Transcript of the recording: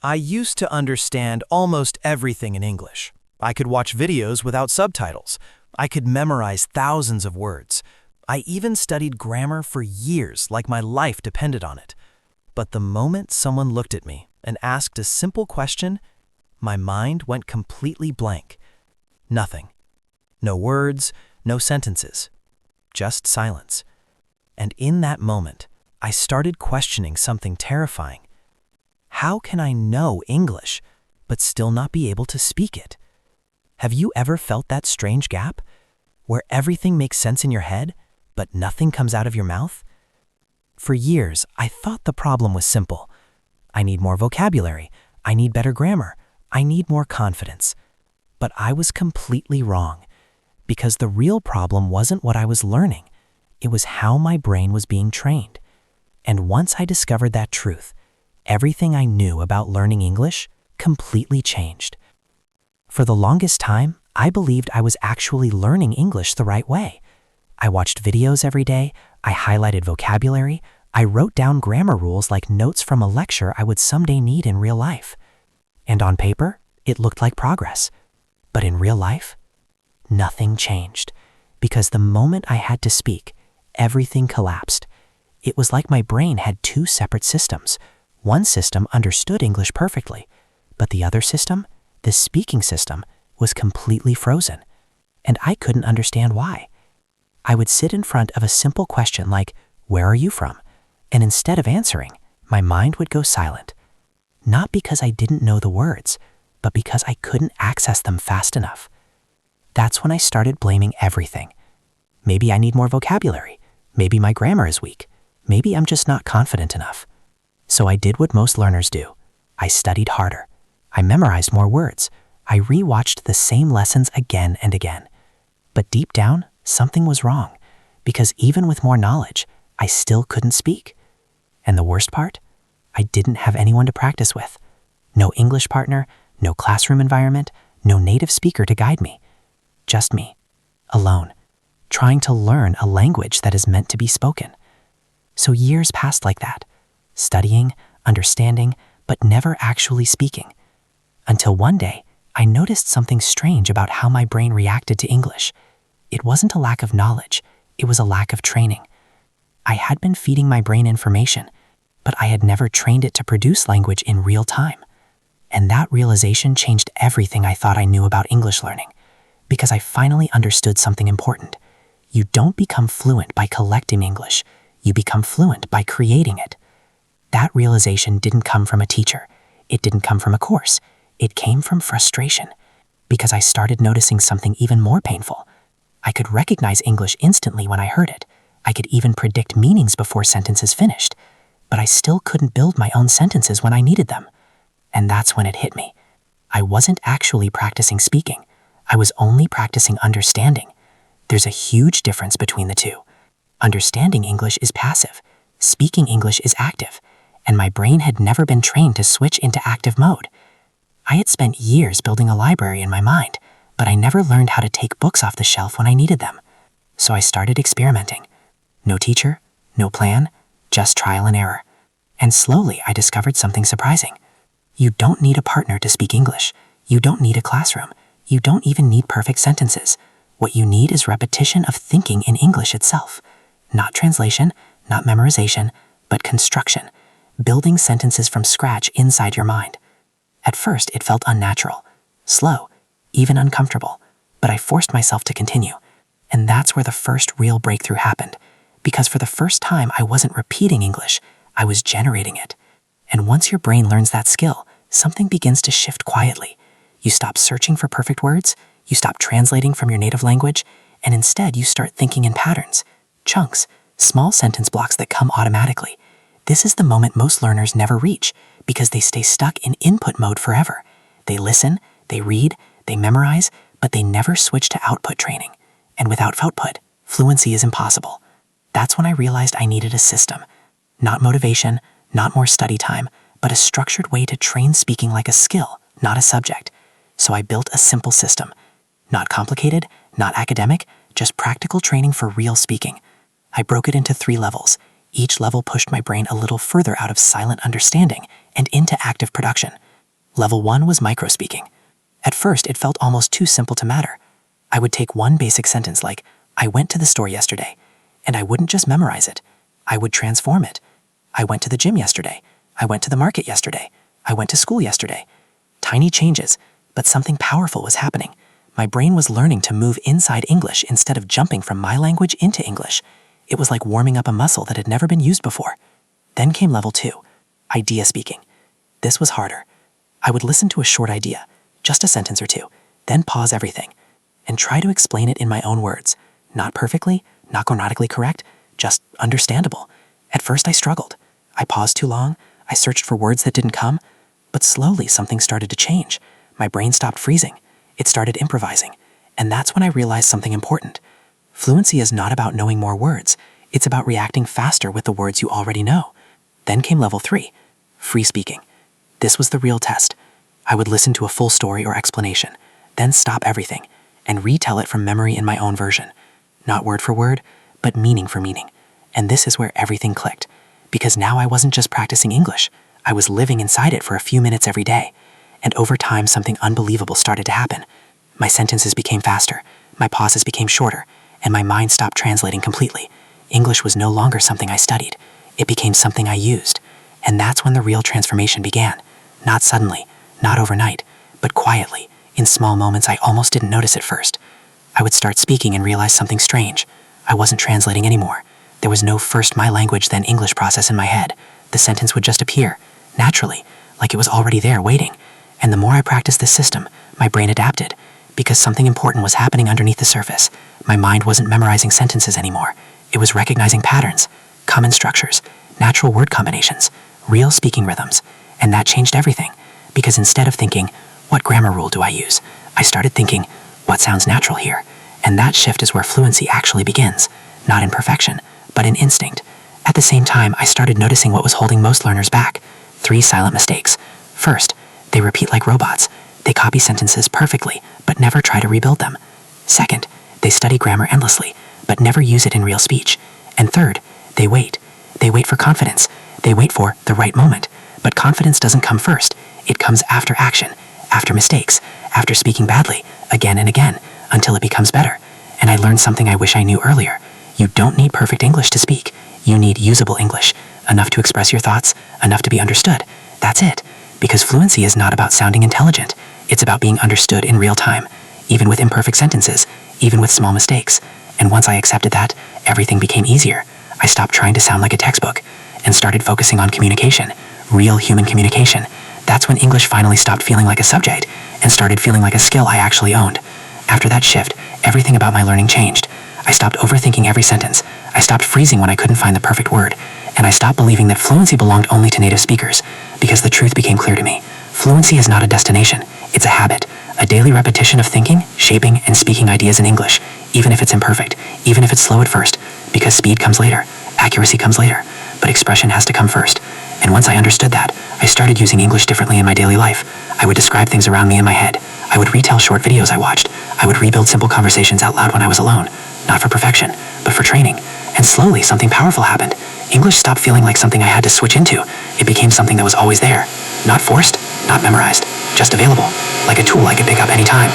I used to understand almost everything in English. I could watch videos without subtitles. I could memorize thousands of words. I even studied grammar for years, like my life depended on it. But the moment someone looked at me and asked a simple question, my mind went completely blank. Nothing. No words, no sentences. Just silence. And in that moment, I started questioning something terrifying. How can I know English, but still not be able to speak it? Have you ever felt that strange gap, where everything makes sense in your head, but nothing comes out of your mouth? For years, I thought the problem was simple. I need more vocabulary. I need better grammar. I need more confidence. But I was completely wrong, because the real problem wasn't what I was learning. It was how my brain was being trained. And once I discovered that truth, everything I knew about learning English completely changed. For the longest time, I believed I was actually learning English the right way. I watched videos every day, I highlighted vocabulary, I wrote down grammar rules like notes from a lecture I would someday need in real life. And on paper, it looked like progress. But in real life, nothing changed. Because the moment I had to speak, everything collapsed. It was like my brain had two separate systems. One system understood English perfectly, but the other system, the speaking system, was completely frozen. And I couldn't understand why. I would sit in front of a simple question like, "Where are you from?" And instead of answering, my mind would go silent. Not because I didn't know the words, but because I couldn't access them fast enough. That's when I started blaming everything. Maybe I need more vocabulary. Maybe my grammar is weak. Maybe I'm just not confident enough. So I did what most learners do. I studied harder. I memorized more words. I rewatched the same lessons again and again. But deep down, something was wrong, because even with more knowledge, I still couldn't speak. And the worst part? I didn't have anyone to practice with. No English partner, no classroom environment, no native speaker to guide me. Just me, alone, trying to learn a language that is meant to be spoken. So years passed like that, studying, understanding, but never actually speaking. Until one day, I noticed something strange about how my brain reacted to English. It wasn't a lack of knowledge, it was a lack of training. I had been feeding my brain information, but I had never trained it to produce language in real time. And that realization changed everything I thought I knew about English learning, because I finally understood something important. You don't become fluent by collecting English, you become fluent by creating it. That realization didn't come from a teacher, it didn't come from a course, it came from frustration, because I started noticing something even more painful. I could recognize English instantly when I heard it. I could even predict meanings before sentences finished, but I still couldn't build my own sentences when I needed them. And that's when it hit me. I wasn't actually practicing speaking. I was only practicing understanding. There's a huge difference between the two. Understanding English is passive. Speaking English is active. And my brain had never been trained to switch into active mode. I had spent years building a library in my mind, but I never learned how to take books off the shelf when I needed them. So I started experimenting. No teacher, no plan, just trial and error. And slowly I discovered something surprising. You don't need a partner to speak English. You don't need a classroom. You don't even need perfect sentences. What you need is repetition of thinking in English itself. Not translation, not memorization, but construction. Building sentences from scratch inside your mind. At first, it felt unnatural, slow, even uncomfortable, but I forced myself to continue. And that's where the first real breakthrough happened. Because for the first time, I wasn't repeating English, I was generating it. And once your brain learns that skill, something begins to shift quietly. You stop searching for perfect words, you stop translating from your native language, and instead you start thinking in patterns, chunks, small sentence blocks that come automatically. This is the moment most learners never reach, because they stay stuck in input mode forever. They listen, they read, they memorize, but they never switch to output training. And without output, fluency is impossible. That's when I realized I needed a system. Not motivation, not more study time, but a structured way to train speaking like a skill, not a subject. So I built a simple system. Not complicated, not academic, just practical training for real speaking. I broke it into 3 levels. Each level pushed my brain a little further out of silent understanding and into active production. Level 1 was microspeaking. At first, it felt almost too simple to matter. I would take one basic sentence like, I went to the store yesterday, and I wouldn't just memorize it. I would transform it. I went to the gym yesterday. I went to the market yesterday. I went to school yesterday. Tiny changes, but something powerful was happening. My brain was learning to move inside English instead of jumping from my language into English. It was like warming up a muscle that had never been used before. Then came level 2, idea speaking. This was harder. I would listen to a short idea, just a sentence or two, then pause everything, and try to explain it in my own words. Not perfectly, not grammatically correct, just understandable. At first I struggled. I paused too long, I searched for words that didn't come, but slowly something started to change. My brain stopped freezing. It started improvising, and that's when I realized something important. Fluency is not about knowing more words. It's about reacting faster with the words you already know. Then came level 3, free speaking. This was the real test. I would listen to a full story or explanation, then stop everything, and retell it from memory in my own version. Not word for word, but meaning for meaning. And this is where everything clicked, because now I wasn't just practicing English. I was living inside it for a few minutes every day. And over time, something unbelievable started to happen. My sentences became faster, my pauses became shorter, and my mind stopped translating completely. English was no longer something I studied. It became something I used. And that's when the real transformation began. Not suddenly, not overnight, but quietly, in small moments I almost didn't notice at first. I would start speaking and realize something strange. I wasn't translating anymore. There was no first my language then English process in my head. The sentence would just appear, naturally, like it was already there waiting. And the more I practiced this system, my brain adapted, because something important was happening underneath the surface. My mind wasn't memorizing sentences anymore. It was recognizing patterns, common structures, natural word combinations, real speaking rhythms. And that changed everything, because instead of thinking, what grammar rule do I use? I started thinking, what sounds natural here? And that shift is where fluency actually begins, not in perfection, but in instinct. At the same time, I started noticing what was holding most learners back. 3 silent mistakes. First, they repeat like robots. They copy sentences perfectly, but never try to rebuild them. Second, they study grammar endlessly, but never use it in real speech. And third, they wait. They wait for confidence. They wait for the right moment. But confidence doesn't come first. It comes after action, after mistakes, after speaking badly, again and again, until it becomes better. And I learned something I wish I knew earlier. You don't need perfect English to speak. You need usable English, enough to express your thoughts, enough to be understood. That's it. Because fluency is not about sounding intelligent. It's about being understood in real time, even with imperfect sentences, even with small mistakes. And once I accepted that, everything became easier. I stopped trying to sound like a textbook and started focusing on communication, real human communication. That's when English finally stopped feeling like a subject and started feeling like a skill I actually owned. After that shift, everything about my learning changed. I stopped overthinking every sentence. I stopped freezing when I couldn't find the perfect word. And I stopped believing that fluency belonged only to native speakers, because the truth became clear to me. Fluency is not a destination. It's a habit, a daily repetition of thinking, shaping, and speaking ideas in English, even if it's imperfect, even if it's slow at first, because speed comes later, accuracy comes later, but expression has to come first. And once I understood that, I started using English differently in my daily life. I would describe things around me in my head. I would retell short videos I watched. I would rebuild simple conversations out loud when I was alone, not for perfection, but for training. And slowly, something powerful happened. English stopped feeling like something I had to switch into. It became something that was always there. Not forced, not memorized, just available, like a tool I could pick up anytime.